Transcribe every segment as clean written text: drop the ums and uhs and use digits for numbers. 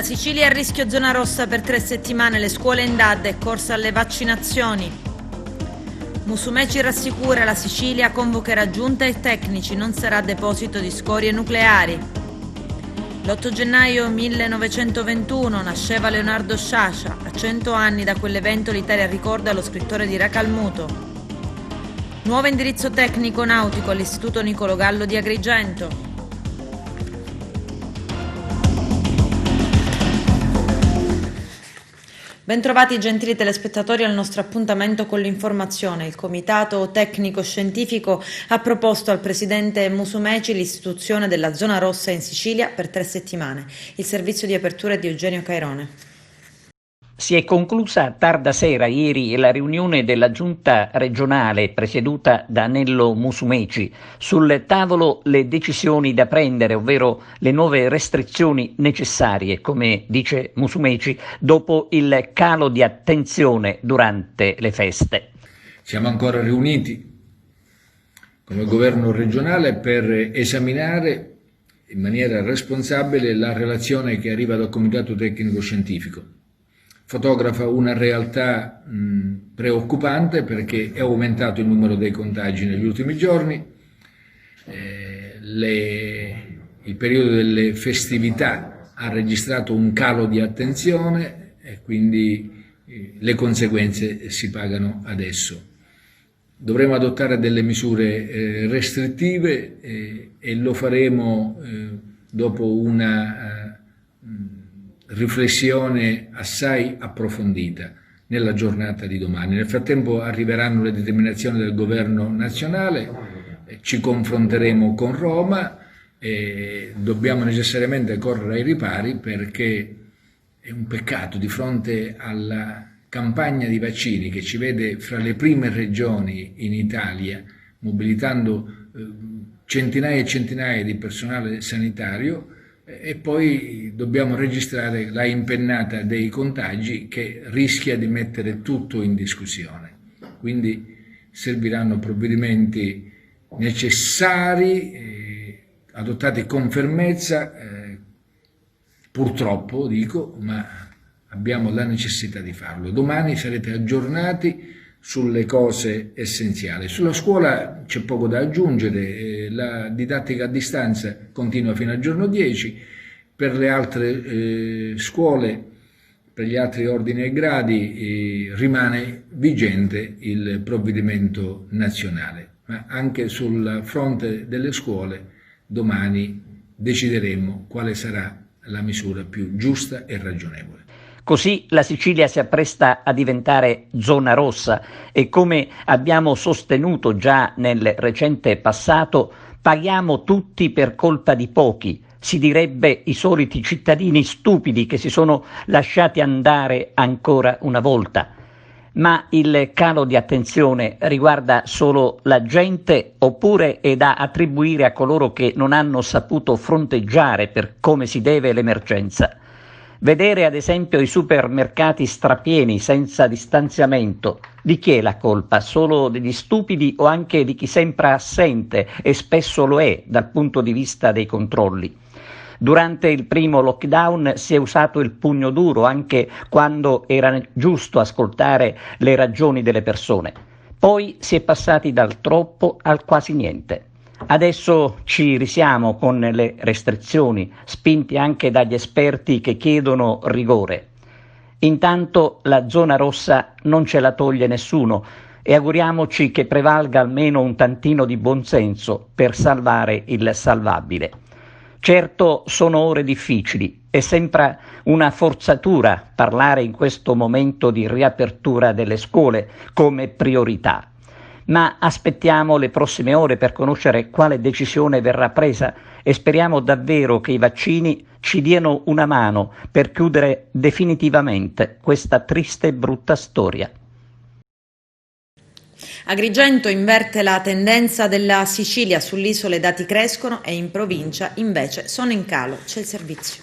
La Sicilia è a rischio zona rossa per 3 settimane, le scuole in DAD e corsa alle vaccinazioni. Musumeci rassicura la Sicilia, convocherà giunta e tecnici, non sarà deposito di scorie nucleari. L'8 gennaio 1921 nasceva Leonardo Sciascia, a 100 anni da quell'evento l'Italia ricorda lo scrittore di Racalmuto. Nuovo indirizzo tecnico nautico all'Istituto Nicolo Gallo di Agrigento. Bentrovati gentili telespettatori al nostro appuntamento con l'informazione. Il Comitato Tecnico Scientifico ha proposto al Presidente Musumeci l'istituzione della zona rossa in Sicilia per 3 settimane. Il servizio di apertura è di Eugenio Cairone. Si è conclusa tarda sera ieri la riunione della giunta regionale presieduta da Nello Musumeci. Sul tavolo le decisioni da prendere, ovvero le nuove restrizioni necessarie, come dice Musumeci, dopo il calo di attenzione durante le feste. Siamo ancora riuniti come governo regionale per esaminare in maniera responsabile la relazione che arriva dal Comitato Tecnico Scientifico. Fotografa una realtà preoccupante perché è aumentato il numero dei contagi negli ultimi giorni, il periodo delle festività ha registrato un calo di attenzione e quindi le conseguenze si pagano adesso. Dovremo adottare delle misure restrittive e lo faremo dopo una riflessione assai approfondita nella giornata di domani. Nel frattempo arriveranno le determinazioni del governo nazionale, ci confronteremo con Roma e dobbiamo necessariamente correre ai ripari perché è un peccato di fronte alla campagna di vaccini che ci vede fra le prime regioni in Italia, mobilitando centinaia e centinaia di personale sanitario, e poi dobbiamo registrare la impennata dei contagi che rischia di mettere tutto in discussione. Quindi serviranno provvedimenti necessari, adottati con fermezza, purtroppo dico, ma abbiamo la necessità di farlo. Domani sarete aggiornati sulle cose essenziali. Sulla scuola c'è poco da aggiungere, la didattica a distanza continua fino al giorno 10, per le altre scuole, per gli altri ordini e gradi rimane vigente il provvedimento nazionale, ma anche sul fronte delle scuole domani decideremo quale sarà la misura più giusta e ragionevole. Così la Sicilia si appresta a diventare zona rossa e, come abbiamo sostenuto già nel recente passato, paghiamo tutti per colpa di pochi, si direbbe i soliti cittadini stupidi che si sono lasciati andare ancora una volta. Ma il calo di attenzione riguarda solo la gente oppure è da attribuire a coloro che non hanno saputo fronteggiare per come si deve l'emergenza? Vedere ad esempio i supermercati strapieni senza distanziamento, di chi è la colpa? Solo degli stupidi o anche di chi sembra assente e spesso lo è dal punto di vista dei controlli? Durante il primo lockdown si è usato il pugno duro anche quando era giusto ascoltare le ragioni delle persone. Poi si è passati dal troppo al quasi niente. Adesso ci risiamo con le restrizioni, spinti anche dagli esperti che chiedono rigore. Intanto la zona rossa non ce la toglie nessuno e auguriamoci che prevalga almeno un tantino di buonsenso per salvare il salvabile. Certo sono ore difficili e sembra una forzatura parlare in questo momento di riapertura delle scuole come priorità. Ma aspettiamo le prossime ore per conoscere quale decisione verrà presa e speriamo davvero che i vaccini ci diano una mano per chiudere definitivamente questa triste e brutta storia. Agrigento inverte la tendenza della Sicilia, sull'isola i dati crescono e in provincia invece sono in calo. C'è il servizio.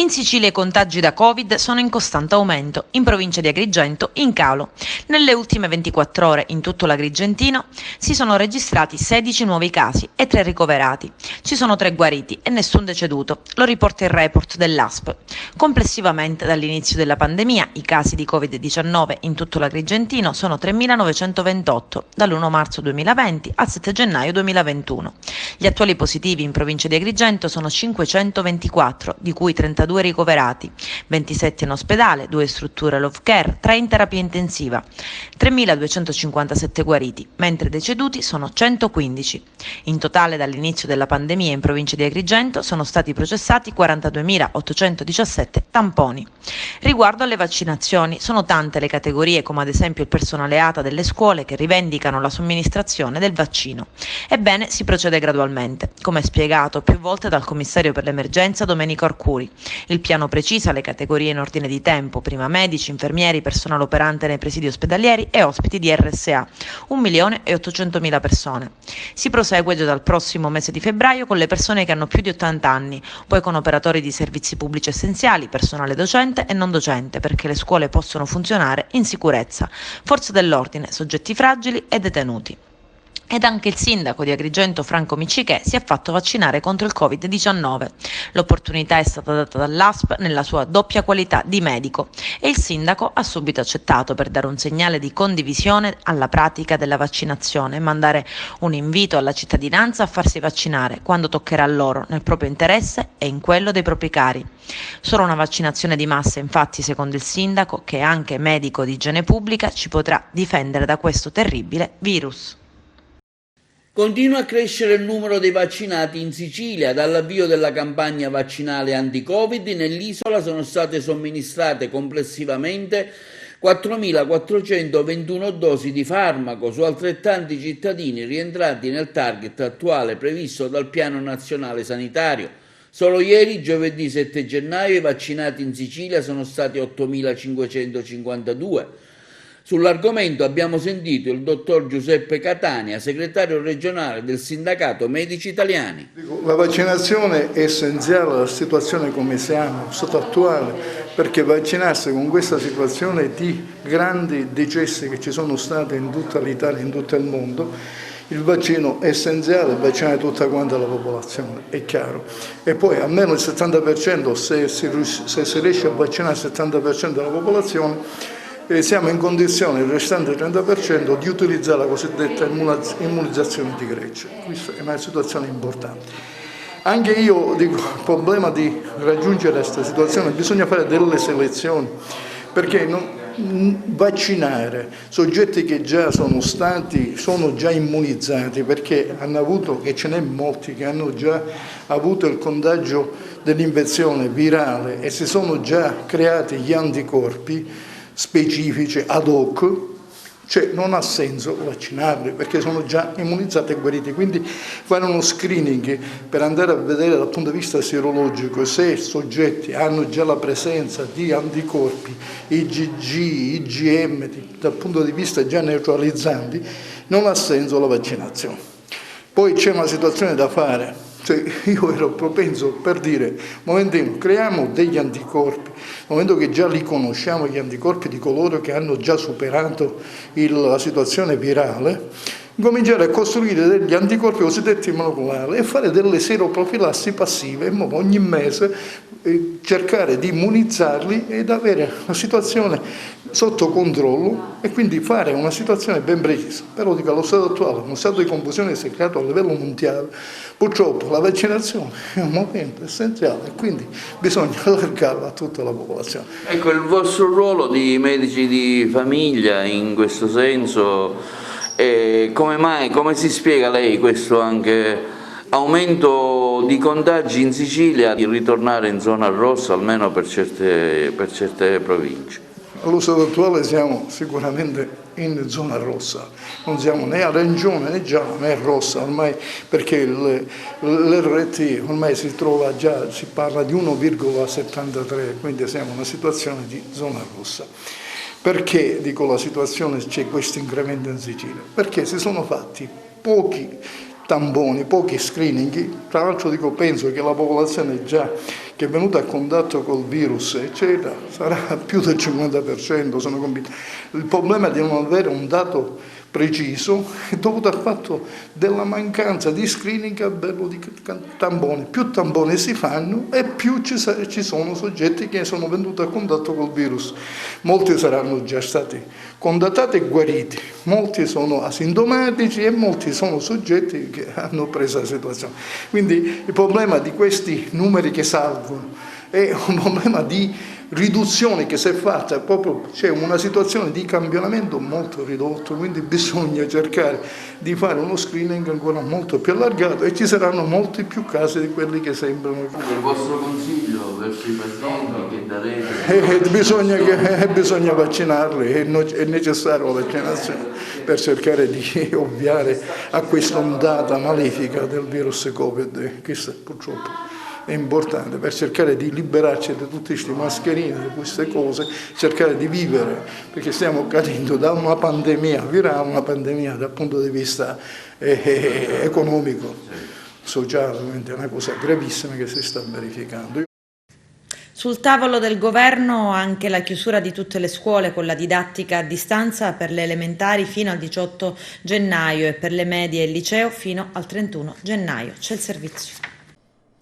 In Sicilia i contagi da Covid sono in costante aumento, in provincia di Agrigento in calo. Nelle ultime 24 ore in tutto l'Agrigentino si sono registrati 16 nuovi casi e 3 ricoverati. Ci sono 3 guariti e nessun deceduto, lo riporta il report dell'ASP. Complessivamente dall'inizio della pandemia i casi di Covid-19 in tutto l'Agrigentino sono 3.928, dall'1 marzo 2020 al 7 gennaio 2021. Gli attuali positivi in provincia di Agrigento sono 524, di cui 32 ricoverati, 27 in ospedale, 2 in strutture love care, 3 in terapia intensiva, 3.257 guariti, mentre deceduti sono 115. In totale dall'inizio della pandemia in provincia di Agrigento sono stati processati 42.817 tamponi. Riguardo alle vaccinazioni, sono tante le categorie, come ad esempio il personale ATA delle scuole, che rivendicano la somministrazione del vaccino. Ebbene, si procede gradualmente, come spiegato più volte dal commissario per l'emergenza Domenico Arcuri. Il piano precisa le categorie in ordine di tempo: prima medici, infermieri, personale operante nei presidi ospedalieri e ospiti di RSA, 1.800.000 persone. Si prosegue già dal prossimo mese di febbraio con le persone che hanno più di 80 anni, poi con operatori di servizi pubblici essenziali, personale docente e non docente, perché le scuole possono funzionare in sicurezza, forze dell'ordine, soggetti fragili e detenuti. Ed anche il sindaco di Agrigento Franco Miccichè si è fatto vaccinare contro il Covid-19. L'opportunità è stata data dall'ASP nella sua doppia qualità di medico e il sindaco ha subito accettato per dare un segnale di condivisione alla pratica della vaccinazione e mandare un invito alla cittadinanza a farsi vaccinare quando toccherà loro, nel proprio interesse e in quello dei propri cari. Solo una vaccinazione di massa, infatti, secondo il sindaco, che è anche medico di igiene pubblica, ci potrà difendere da questo terribile virus. Continua a crescere il numero dei vaccinati in Sicilia. Dall'avvio della campagna vaccinale anti-Covid nell'isola sono state somministrate complessivamente 4.421 dosi di farmaco su altrettanti cittadini rientrati nel target attuale previsto dal Piano Nazionale Sanitario. Solo ieri, giovedì 7 gennaio, i vaccinati in Sicilia sono stati 8.552. Sull'argomento abbiamo sentito il dottor Giuseppe Catania, segretario regionale del Sindacato Medici Italiani. La vaccinazione è essenziale alla situazione come siamo, stato attuale, perché vaccinarsi con questa situazione di grandi decessi che ci sono stati in tutta l'Italia, in tutto il mondo, il vaccino è essenziale, vaccinare tutta quanta la popolazione, è chiaro. E poi almeno il 70%, se si riesce a vaccinare il 70% della popolazione, siamo in condizione, il restante 30%, di utilizzare la cosiddetta immunizzazione di gregge. Questa è una situazione importante. Anche io dico, il problema di raggiungere questa situazione, bisogna fare delle selezioni, perché vaccinare soggetti che già sono già immunizzati, perché hanno avuto, e ce n'è molti che hanno già avuto il contagio dell'infezione virale e si sono già creati gli anticorpi specifici ad hoc, cioè non ha senso vaccinarli perché sono già immunizzati e guariti. Quindi fare uno screening per andare a vedere dal punto di vista serologico se i soggetti hanno già la presenza di anticorpi IgG, IgM, dal punto di vista già neutralizzanti, non ha senso la vaccinazione. Poi c'è una situazione da fare. Cioè, io ero propenso per dire, momentino, creiamo degli anticorpi, nel momento che già li conosciamo, gli anticorpi di coloro che hanno già superato la situazione virale, cominciare a costruire degli anticorpi cosiddetti molecolari e fare delle seroprofilassi passive, ogni mese cercare di immunizzarli ed avere la situazione sotto controllo e quindi fare una situazione ben precisa. Però dico, allo stato attuale, uno stato di confusione si è creato a livello mondiale, purtroppo la vaccinazione è un momento essenziale e quindi bisogna allargarla a tutta la popolazione. Ecco, il vostro ruolo di medici di famiglia in questo senso, come si spiega lei questo anche aumento di contagi in Sicilia, di ritornare in zona rossa almeno per certe province? Allo stato attuale siamo sicuramente in zona rossa, non siamo né arancione né gialla né rossa ormai, perché l'RT ormai si trova già, si parla di 1,73, quindi siamo in una situazione di zona rossa. Perché dico la situazione c'è questo incremento in Sicilia? Perché si sono fatti tamponi, pochi screening. Tra l'altro penso che la popolazione già che è venuta a contatto col virus, eccetera, sarà più del 50%, sono convinto. Il problema di non avere un dato preciso è dovuto al fatto della mancanza di screening a livello di tamponi. Più tamponi si fanno e più ci sono soggetti che sono venuti a contatto col virus. Molti saranno già stati contattati e guariti, molti sono asintomatici e molti sono soggetti che hanno preso la situazione. Quindi il problema di questi numeri che salgono è un problema di riduzione che si è fatta, proprio c'è una situazione di campionamento molto ridotto, quindi bisogna cercare di fare uno screening ancora molto più allargato e ci saranno molti più casi di quelli che sembrano. Il vostro consiglio verso i pazienti che darete? Bisogna vaccinarli, è necessaria la vaccinazione per cercare di ovviare a questa ondata malefica del virus Covid, che purtroppo è importante per cercare di liberarci da tutti questi mascherini, di queste cose, cercare di vivere, perché stiamo cadendo da una pandemia virale a una pandemia dal punto di vista economico, sociale, è una cosa gravissima che si sta verificando. Sul tavolo del governo anche la chiusura di tutte le scuole con la didattica a distanza per le elementari fino al 18 gennaio e per le medie e il liceo fino al 31 gennaio. C'è il servizio.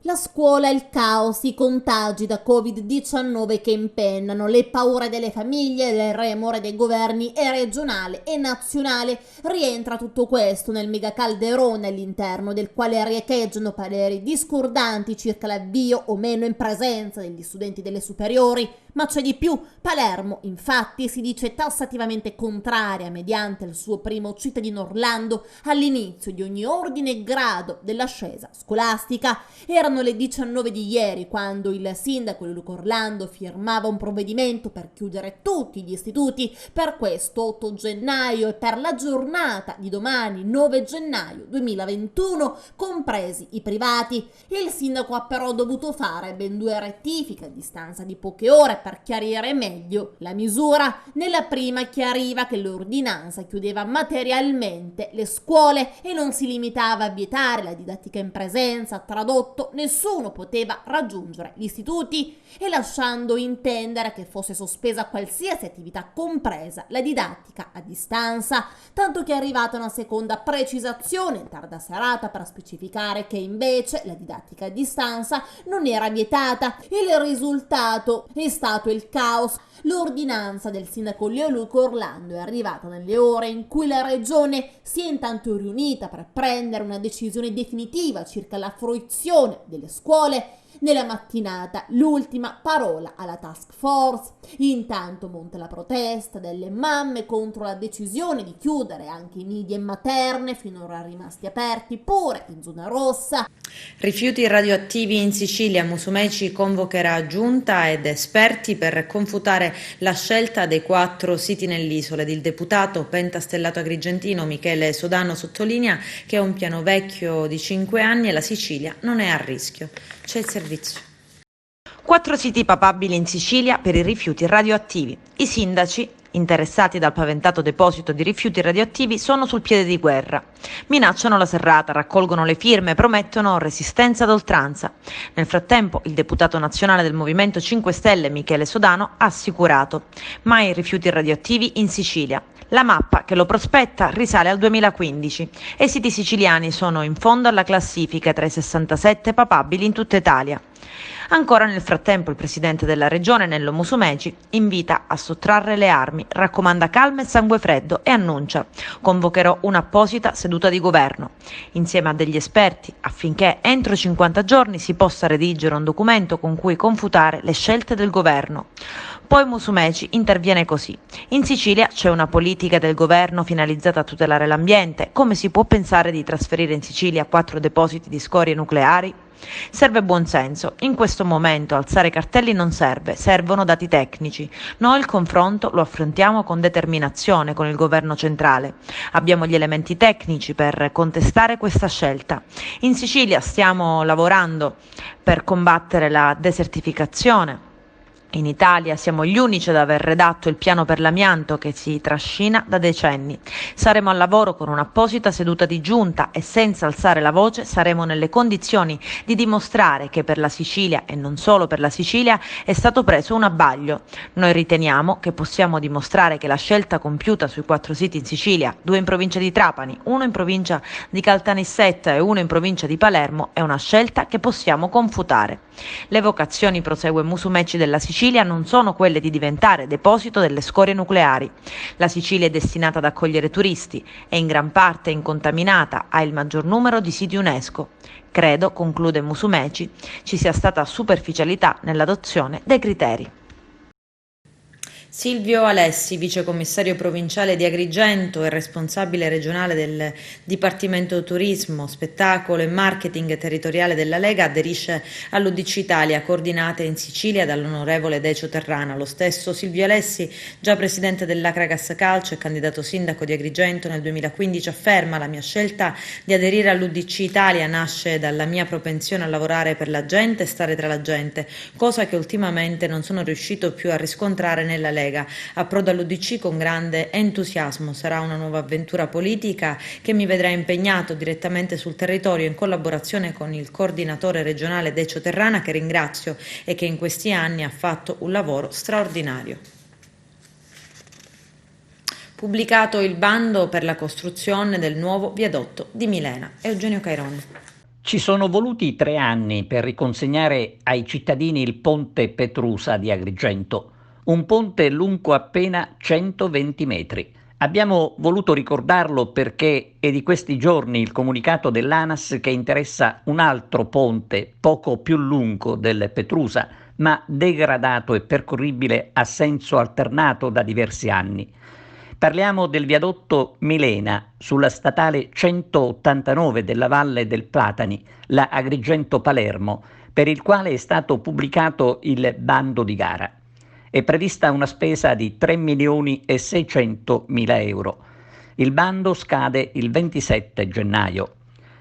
La scuola è il caos, i contagi da Covid-19 che impennano, le paure delle famiglie, il remore dei governi e regionale e nazionale. Rientra tutto questo nel mega calderone all'interno del quale riecheggiano pareri discordanti circa l'avvio o meno in presenza degli studenti delle superiori. Ma c'è di più. Palermo, infatti, si dice tassativamente contraria, mediante il suo primo cittadino Orlando, all'inizio di ogni ordine e grado dell'ascesa scolastica. Erano le 19 di ieri quando il sindaco di Luca Orlando firmava un provvedimento per chiudere tutti gli istituti per questo 8 gennaio e per la giornata di domani 9 gennaio 2021, compresi i privati. Il sindaco ha però dovuto fare ben 2 rettifiche a distanza di poche ore per chiarire meglio la misura. Nella prima chiariva che l'ordinanza chiudeva materialmente le scuole e non si limitava a vietare la didattica in presenza, tradotto nessuno poteva raggiungere gli istituti, e lasciando intendere che fosse sospesa qualsiasi attività compresa la didattica a distanza, tanto che è arrivata una seconda precisazione in tarda serata per specificare che invece la didattica a distanza non era vietata. Il risultato è stato il caos. L'ordinanza del sindaco Leo Luca Orlando è arrivata nelle ore in cui la regione si è intanto riunita per prendere una decisione definitiva circa la fruizione delle scuole. Nella mattinata l'ultima parola alla task force. Intanto monta la protesta delle mamme contro la decisione di chiudere anche i nidi e materne finora rimasti aperti pure in zona rossa. Rifiuti radioattivi in Sicilia. Musumeci convocherà giunta ed esperti per confutare la scelta dei 4 siti nell'isola. Il deputato pentastellato agrigentino Michele Sodano sottolinea che è un piano vecchio di 5 anni e la Sicilia non è a rischio. C'è il servizio. 4 siti papabili in Sicilia per i rifiuti radioattivi. I sindaci, interessati dal paventato deposito di rifiuti radioattivi, sono sul piede di guerra. Minacciano la serrata, raccolgono le firme, promettono resistenza ad oltranza. Nel frattempo, il deputato nazionale del Movimento 5 Stelle, Michele Sodano, ha assicurato: mai rifiuti radioattivi in Sicilia. La mappa che lo prospetta risale al 2015 e i siti siciliani sono in fondo alla classifica tra i 67 papabili in tutta Italia. Ancora nel frattempo il presidente della regione, Nello Musumeci, invita a sottrarre le armi, raccomanda calma e sangue freddo e annuncia: convocherò un'apposita seduta di governo insieme a degli esperti affinché entro 50 giorni si possa redigere un documento con cui confutare le scelte del governo. Poi Musumeci interviene così: in Sicilia c'è una politica del governo finalizzata a tutelare l'ambiente. Come si può pensare di trasferire in Sicilia 4 depositi di scorie nucleari? Serve buonsenso. In questo momento alzare cartelli non serve, servono dati tecnici. Noi il confronto lo affrontiamo con determinazione con il governo centrale. Abbiamo gli elementi tecnici per contestare questa scelta. In Sicilia stiamo lavorando per combattere la desertificazione, In Italia siamo gli unici ad aver redatto il piano per l'amianto che si trascina da decenni. Saremo al lavoro con un'apposita seduta di giunta e senza alzare la voce saremo nelle condizioni di dimostrare che per la Sicilia e non solo per la Sicilia è stato preso un abbaglio. Noi riteniamo che possiamo dimostrare che la scelta compiuta sui 4 siti in Sicilia, 2 in provincia di Trapani, 1 in provincia di Caltanissetta e 1 in provincia di Palermo, è una scelta che possiamo confutare. Le vocazioni, prosegue Musumeci, della Sicilia non sono quelle di diventare deposito delle scorie nucleari. La Sicilia è destinata ad accogliere turisti e in gran parte incontaminata, ha il maggior numero di siti UNESCO. Credo, conclude Musumeci, ci sia stata superficialità nell'adozione dei criteri. Silvio Alessi, vicecommissario provinciale di Agrigento e responsabile regionale del Dipartimento Turismo, Spettacolo e Marketing territoriale della Lega, aderisce all'UDC Italia, coordinata in Sicilia dall'onorevole Decio Terrana. Lo stesso Silvio Alessi, già presidente dell'Acragas Calcio e candidato sindaco di Agrigento nel 2015, afferma: la mia scelta di aderire all'UDC Italia nasce dalla mia propensione a lavorare per la gente e stare tra la gente, cosa che ultimamente non sono riuscito più a riscontrare nella Lega. Approdo all'UDC con grande entusiasmo. Sarà una nuova avventura politica che mi vedrà impegnato direttamente sul territorio in collaborazione con il coordinatore regionale Decio Terrana, che ringrazio e che in questi anni ha fatto un lavoro straordinario. Pubblicato il bando per la costruzione del nuovo viadotto di Milena. Eugenio Cairone. Ci sono voluti 3 anni per riconsegnare ai cittadini il ponte Petrusa di Agrigento. Un ponte lungo appena 120 metri. Abbiamo voluto ricordarlo perché è di questi giorni il comunicato dell'ANAS che interessa un altro ponte poco più lungo del Petrusa, ma degradato e percorribile a senso alternato da diversi anni. Parliamo del viadotto Milena sulla statale 189 della Valle del Platani, la Agrigento-Palermo, per il quale è stato pubblicato il bando di gara. È prevista una spesa di 3.600.000 euro. Il bando scade il 27 gennaio.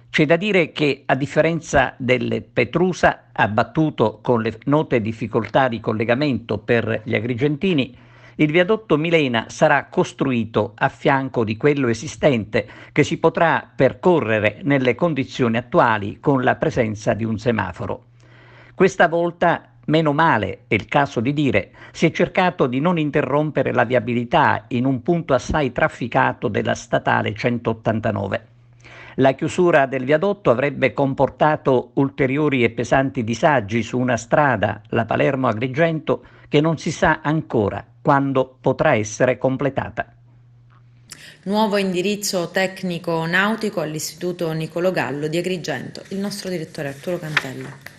C'è da dire che, a differenza del Petrusa, abbattuto con le note difficoltà di collegamento per gli agrigentini, il viadotto Milena sarà costruito a fianco di quello esistente che si potrà percorrere nelle condizioni attuali con la presenza di un semaforo. Questa volta, meno male, è il caso di dire, si è cercato di non interrompere la viabilità in un punto assai trafficato della statale 189. La chiusura del viadotto avrebbe comportato ulteriori e pesanti disagi su una strada, la Palermo-Agrigento, che non si sa ancora quando potrà essere completata. Nuovo indirizzo tecnico nautico all'Istituto Niccolò Gallo di Agrigento. Il nostro direttore Arturo Cantella.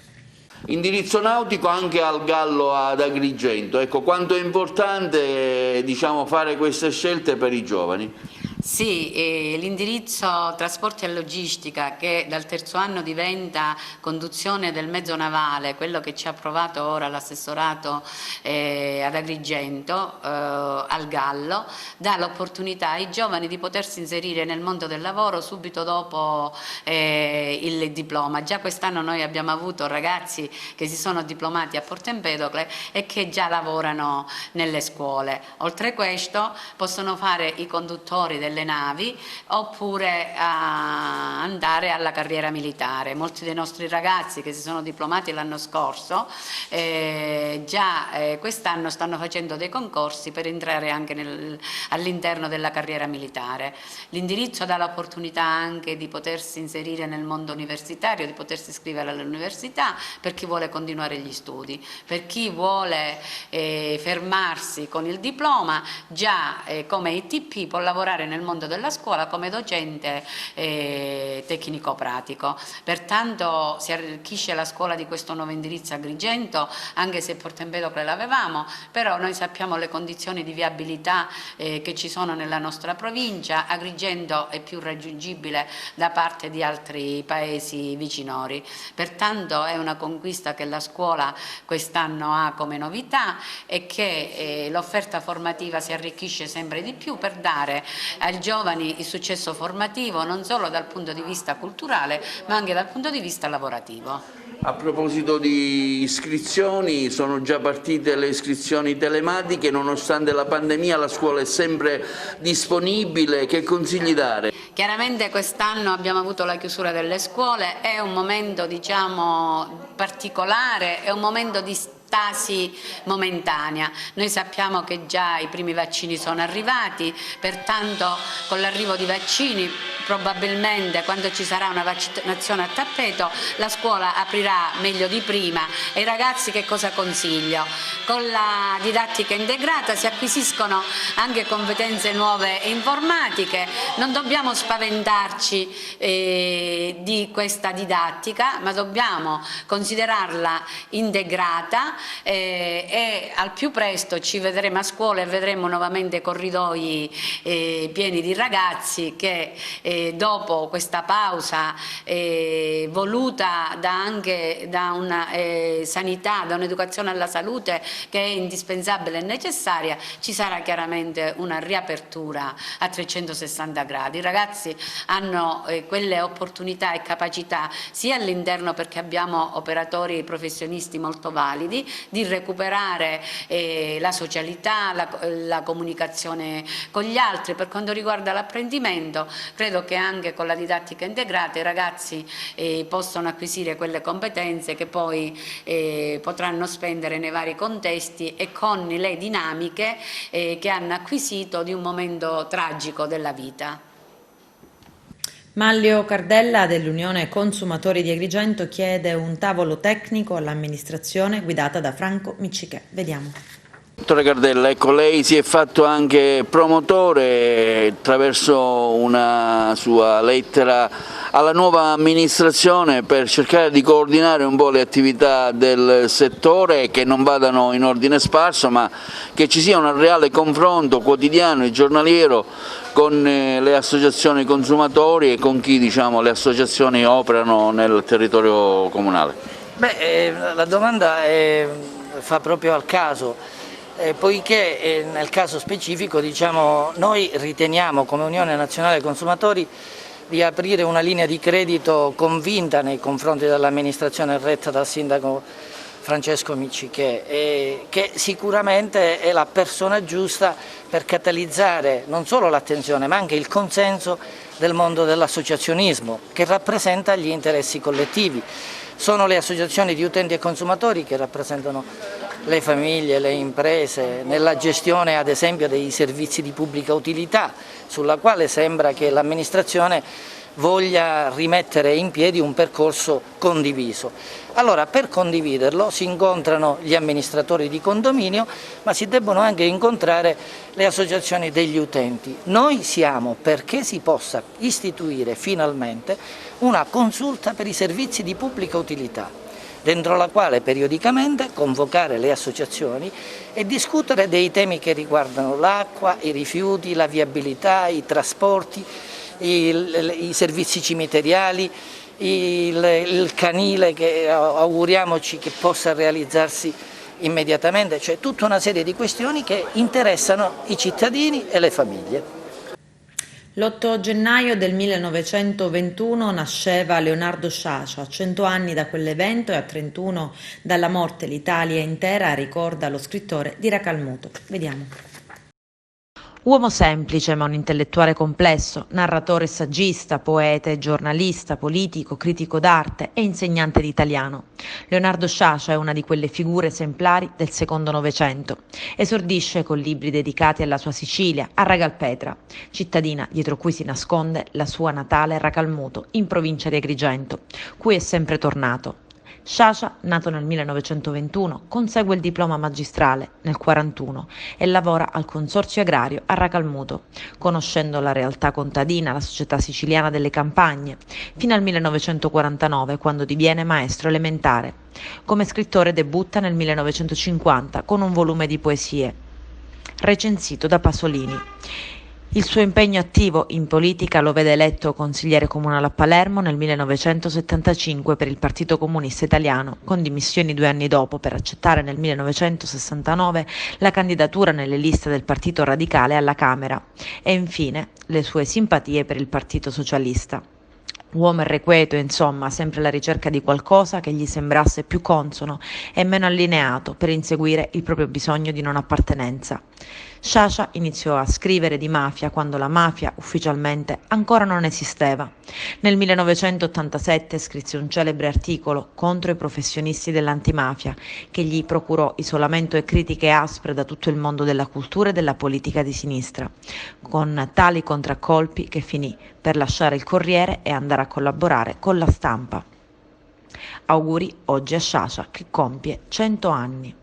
Indirizzo nautico anche al Gallo ad Agrigento. Ecco, quanto è importante, fare queste scelte per i giovani. Sì, l'indirizzo trasporti e logistica, che dal terzo anno diventa conduzione del mezzo navale, quello che ci ha approvato ora l'assessorato ad Agrigento, al Gallo, dà l'opportunità ai giovani di potersi inserire nel mondo del lavoro subito dopo il diploma. Già quest'anno noi abbiamo avuto ragazzi che si sono diplomati a Porto Empedocle e che già lavorano nelle scuole. Oltre a questo possono fare i conduttori delle navi oppure andare alla carriera militare. Molti dei nostri ragazzi che si sono diplomati l'anno scorso già quest'anno stanno facendo dei concorsi per entrare anche all'interno della carriera militare. L'indirizzo dà l'opportunità anche di potersi inserire nel mondo universitario, di potersi iscrivere all'università per chi vuole continuare gli studi. Per chi vuole fermarsi con il diploma, già come ITP può lavorare nel mondo della scuola come docente tecnico-pratico. Pertanto si arricchisce la scuola di questo nuovo indirizzo Agrigento, anche se Porto Empedocle l'avevamo, però noi sappiamo le condizioni di viabilità che ci sono nella nostra provincia. Agrigento è più raggiungibile da parte di altri paesi vicinori. Pertanto è una conquista che la scuola quest'anno ha come novità e che l'offerta formativa si arricchisce sempre di più per dare ai giovani il successo formativo non solo dal punto di vista culturale ma anche dal punto di vista lavorativo. A proposito di iscrizioni, sono già partite le iscrizioni telematiche, nonostante la pandemia la scuola è sempre disponibile, che consigli dare? Chiaramente quest'anno abbiamo avuto la chiusura delle scuole, è un momento particolare, è un momento di stasi momentanea. Noi sappiamo che già i primi vaccini sono arrivati, pertanto con l'arrivo di vaccini probabilmente quando ci sarà una vaccinazione a tappeto la scuola aprirà meglio di prima. E ai ragazzi che cosa consiglio? Con la didattica integrata si acquisiscono anche competenze nuove e informatiche, non dobbiamo spaventarci di questa didattica ma dobbiamo considerarla integrata e al più presto ci vedremo a scuola e vedremo nuovamente corridoi pieni di ragazzi che dopo questa pausa voluta anche da una sanità, da un'educazione alla salute che è indispensabile e necessaria, ci sarà chiaramente una riapertura a 360 gradi. I ragazzi hanno quelle opportunità e capacità sia all'interno, perché abbiamo operatori professionisti molto validi, di recuperare la socialità, la comunicazione con gli altri. Per quanto riguarda l'apprendimento, credo che anche con la didattica integrata i ragazzi possono acquisire quelle competenze che poi potranno spendere nei vari contesti e con le dinamiche che hanno acquisito di un momento tragico della vita. Manlio Cardella dell'Unione Consumatori di Agrigento chiede un tavolo tecnico all'amministrazione guidata da Franco Miccichè. Vediamo. Dottore Cardella, ecco, lei si è fatto anche promotore attraverso una sua lettera alla nuova amministrazione per cercare di coordinare un po' le attività del settore, che non vadano in ordine sparso ma che ci sia un reale confronto quotidiano e giornaliero con le associazioni consumatori e con chi, diciamo, le associazioni operano nel territorio comunale. La domanda fa proprio al caso. Poiché nel caso specifico, diciamo, noi riteniamo come Unione Nazionale Consumatori di aprire una linea di credito convinta nei confronti dell'amministrazione retta dal sindaco Francesco Miccichè, che sicuramente è la persona giusta per catalizzare non solo l'attenzione ma anche il consenso del mondo dell'associazionismo, che rappresenta gli interessi collettivi. Sono le associazioni di utenti e consumatori che rappresentano le famiglie, le imprese, nella gestione ad esempio dei servizi di pubblica utilità, sulla quale sembra che l'amministrazione voglia rimettere in piedi un percorso condiviso. Allora, per condividerlo si incontrano gli amministratori di condominio, ma si debbono anche incontrare le associazioni degli utenti. Noi siamo perché si possa istituire finalmente una consulta per i servizi di pubblica utilità, dentro la quale periodicamente convocare le associazioni e discutere dei temi che riguardano l'acqua, i rifiuti, la viabilità, i trasporti, i servizi cimiteriali, il canile che auguriamoci che possa realizzarsi immediatamente, cioè tutta una serie di questioni che interessano i cittadini e le famiglie. L'8 gennaio del 1921 nasceva Leonardo Sciascia. A 100 anni da quell'evento e a 31 dalla morte l'Italia intera ricorda lo scrittore di Racalmuto. Vediamo. Uomo semplice ma un intellettuale complesso, narratore e saggista, poeta, giornalista, politico, critico d'arte e insegnante di italiano. Leonardo Sciascia è una di quelle figure esemplari del secondo Novecento. Esordisce con libri dedicati alla sua Sicilia, a Ragalpetra, cittadina dietro cui si nasconde la sua natale Racalmuto, in provincia di Agrigento, cui è sempre tornato. Sciascia, nato nel 1921, consegue il diploma magistrale nel 1941 e lavora al Consorzio Agrario a Racalmuto, conoscendo la realtà contadina, la società siciliana delle campagne, fino al 1949, quando diviene maestro elementare. Come scrittore debutta nel 1950 con un volume di poesie, recensito da Pasolini. Il suo impegno attivo in politica lo vede eletto consigliere comunale a Palermo nel 1975 per il Partito Comunista Italiano, con dimissioni 2 anni dopo per accettare nel 1969 la candidatura nelle liste del Partito Radicale alla Camera e infine le sue simpatie per il Partito Socialista. Uomo irrequieto, insomma, sempre alla ricerca di qualcosa che gli sembrasse più consono e meno allineato per inseguire il proprio bisogno di non appartenenza. Sciascia iniziò a scrivere di mafia quando la mafia ufficialmente ancora non esisteva. Nel 1987 scrisse un celebre articolo contro i professionisti dell'antimafia che gli procurò isolamento e critiche aspre da tutto il mondo della cultura e della politica di sinistra, con tali contraccolpi che finì per lasciare il Corriere e andare a collaborare con La Stampa. Auguri oggi a Sciascia che compie 100 anni.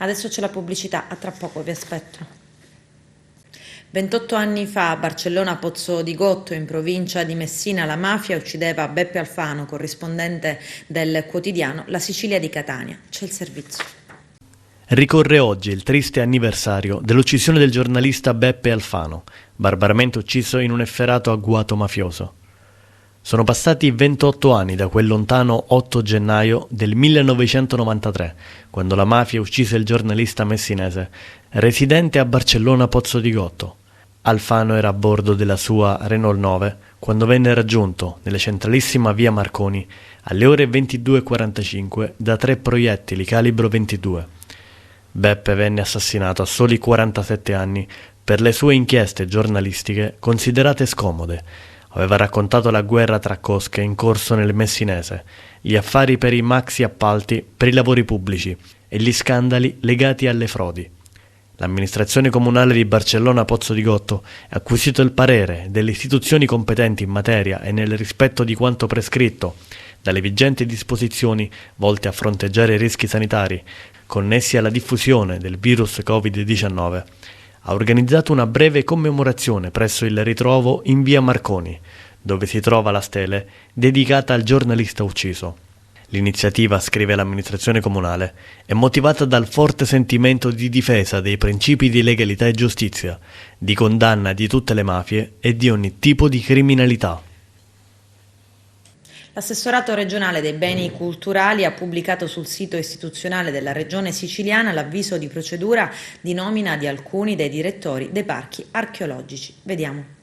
Adesso c'è la pubblicità, a tra poco vi aspetto. 28 anni fa a Barcellona Pozzo di Gotto, in provincia di Messina, la mafia uccideva Beppe Alfano, corrispondente del quotidiano La Sicilia di Catania. C'è il servizio. Ricorre oggi il triste anniversario dell'uccisione del giornalista Beppe Alfano, barbaramente ucciso in un efferato agguato mafioso. Sono passati 28 anni da quel lontano 8 gennaio del 1993, quando la mafia uccise il giornalista messinese, residente a Barcellona Pozzo di Gotto. Alfano era a bordo della sua Renault 9 quando venne raggiunto, nella centralissima via Marconi, alle ore 22:45 da 3 proiettili calibro 22. Beppe venne assassinato a soli 47 anni per le sue inchieste giornalistiche considerate scomode. Aveva raccontato la guerra tra cosche in corso nel Messinese, gli affari per i maxi appalti per i lavori pubblici e gli scandali legati alle frodi. L'amministrazione comunale di Barcellona Pozzo di Gotto ha acquisito il parere delle istituzioni competenti in materia e nel rispetto di quanto prescritto dalle vigenti disposizioni volte a fronteggiare i rischi sanitari connessi alla diffusione del virus Covid-19. Ha organizzato una breve commemorazione presso il ritrovo in via Marconi, dove si trova la stele dedicata al giornalista ucciso. L'iniziativa, scrive l'amministrazione comunale, è motivata dal forte sentimento di difesa dei principi di legalità e giustizia, di condanna di tutte le mafie e di ogni tipo di criminalità. L'assessorato regionale dei beni culturali ha pubblicato sul sito istituzionale della regione siciliana l'avviso di procedura di nomina di alcuni dei direttori dei parchi archeologici. Vediamo.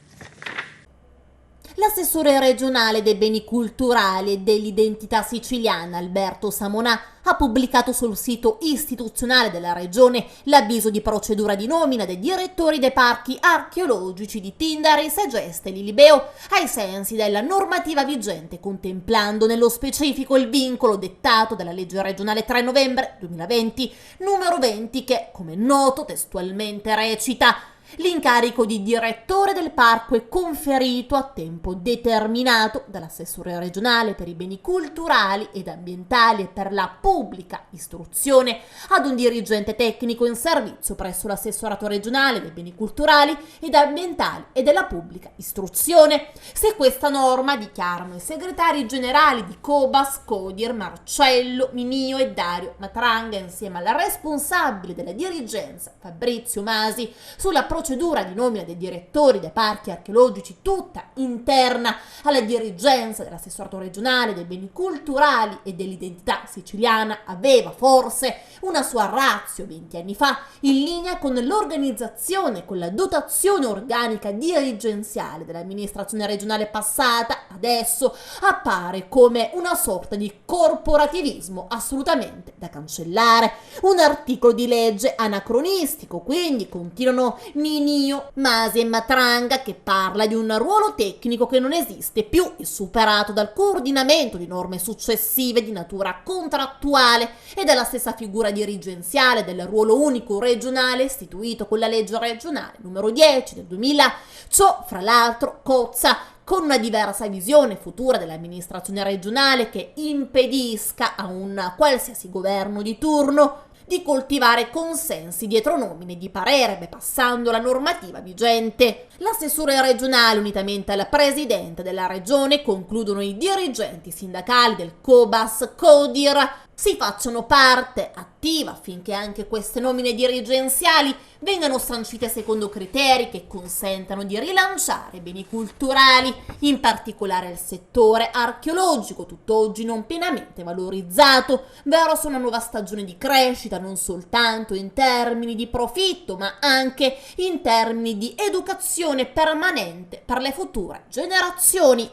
L'assessore regionale dei beni culturali e dell'identità siciliana Alberto Samonà ha pubblicato sul sito istituzionale della regione l'avviso di procedura di nomina dei direttori dei parchi archeologici di Tindari, Segeste e Lilibeo ai sensi della normativa vigente, contemplando nello specifico il vincolo dettato dalla legge regionale 3 novembre 2020 numero 20 che, come noto, testualmente recita: l'incarico di direttore del parco è conferito a tempo determinato dall'assessore regionale per i beni culturali ed ambientali e per la pubblica istruzione ad un dirigente tecnico in servizio presso l'assessorato regionale dei beni culturali ed ambientali e della pubblica istruzione. Se questa norma, dichiarano i segretari generali di Cobas, Codir, Marcello, Minio e Dario Matranga, insieme alla responsabile della dirigenza Fabrizio Masi, sulla procedura di nomina dei direttori dei parchi archeologici tutta interna alla dirigenza dell'assessorato regionale dei beni culturali e dell'identità siciliana, aveva forse una sua ratio 20 anni fa, in linea con l'organizzazione, con la dotazione organica dirigenziale dell'amministrazione regionale passata, adesso appare come una sorta di corporativismo assolutamente da cancellare. Un articolo di legge anacronistico, quindi, continuano Minio, Masi e Matranga, che parla di un ruolo tecnico che non esiste più e superato dal coordinamento di norme successive di natura contrattuale e dalla stessa figura dirigenziale del ruolo unico regionale istituito con la legge regionale numero 10 del 2000. Ciò, fra l'altro, cozza con una diversa visione futura dell'amministrazione regionale che impedisca a un qualsiasi governo di turno di coltivare consensi dietro nomine di parere, bypassando la normativa vigente. L'assessore regionale, unitamente al presidente della regione, concludono i dirigenti sindacali del Cobas, Codir, si facciano parte attiva affinché anche queste nomine dirigenziali vengano sancite secondo criteri che consentano di rilanciare beni culturali, in particolare il settore archeologico, tutt'oggi non pienamente valorizzato, verso una nuova stagione di crescita non soltanto in termini di profitto, ma anche in termini di educazione permanente per le future generazioni.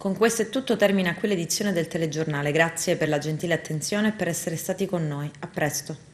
Con questo è tutto, termina qui l'edizione del telegiornale. Grazie per la gentile attenzione e per essere stati con noi. A presto.